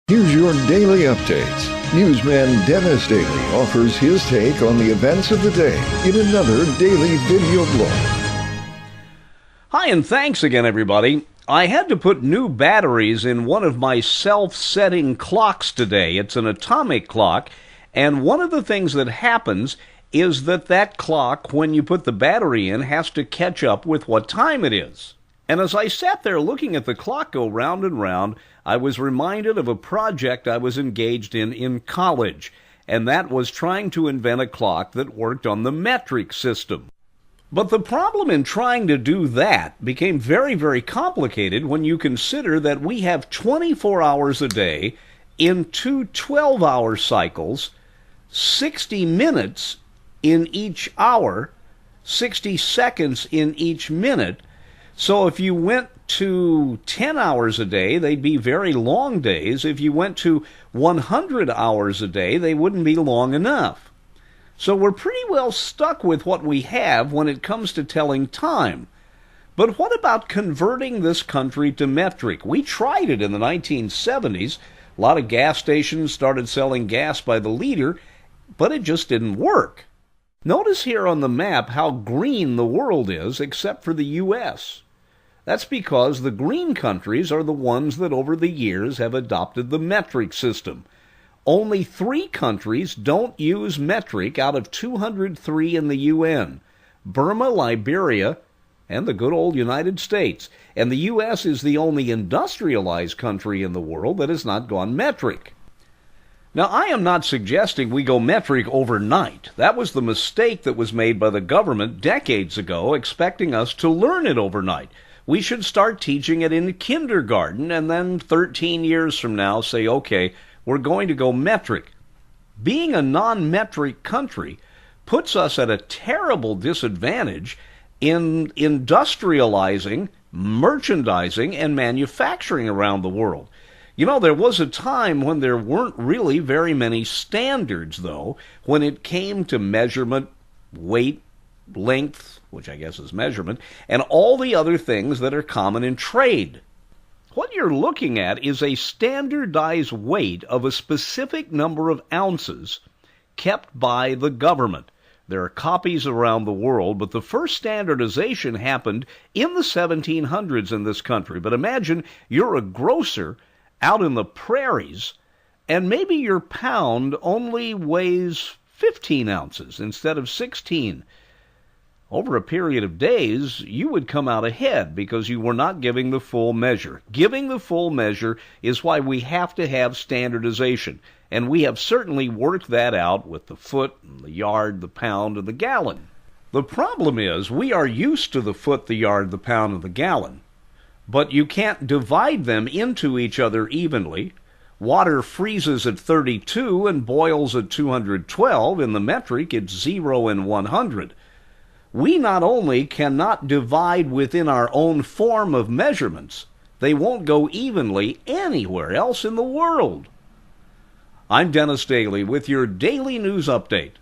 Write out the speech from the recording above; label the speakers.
Speaker 1: Here's your daily updates. Newsman Dennis Daily offers his take on the events of the day in another daily video blog.
Speaker 2: Hi, and thanks again, everybody. I had to put new batteries in one of my self-setting clocks today. It's an atomic clock, and one of the things that happens is that clock, when you put the battery in, has to catch up with what time it is. And as I sat there looking at the clock go round and round, I was reminded of a project I was engaged in college, and that was trying to invent a clock that worked on the metric system. But the problem in trying to do that became very, very complicated when you consider that we have 24 hours a day in two 12-hour cycles, 60 minutes in each hour, 60 seconds in each minute. So if you went to 10 hours a day, they'd be very long days. If you went to 100 hours a day, they wouldn't be long enough. So we're pretty well stuck with what we have when it comes to telling time. But what about converting this country to metric? We tried it in the 1970s. A lot of gas stations started selling gas by the liter, but it just didn't work. Notice here on the map how green the world is, except for the U.S. That's because the green countries are the ones that over the years have adopted the metric system. Only 3 countries don't use metric out of 203 in the UN: Burma, Liberia, and the good old United States. And the U.S. is the only industrialized country in the world that has not gone metric. Now, I am not suggesting we go metric overnight. That was the mistake that was made by the government decades ago, expecting us to learn it overnight. We should start teaching it in kindergarten and then 13 years from now say, okay, we're going to go metric. Being a non-metric country puts us at a terrible disadvantage in industrializing, merchandising, and manufacturing around the world. You know, there was a time when there weren't really very many standards, though, when it came to measurement, weight, length, which I guess is measurement, and all the other things that are common in trade. What you're looking at is a standardized weight of a specific number of ounces kept by the government. There are copies around the world, but the first standardization happened in the 1700s in this country. But imagine you're a grocer out in the prairies, and maybe your pound only weighs 15 ounces instead of 16. Over a period of days, you would come out ahead because you were not giving the full measure. Giving the full measure is why we have to have standardization, and we have certainly worked that out with the foot, the yard, the pound, and the gallon. The problem is we are used to the foot, the yard, the pound, and the gallon, but you can't divide them into each other evenly. Water freezes at 32 and boils at 212. In the metric, it's 0 and 100. We not only cannot divide within our own form of measurements, they won't go evenly anywhere else in the world. I'm Dennis Daily with your daily news update.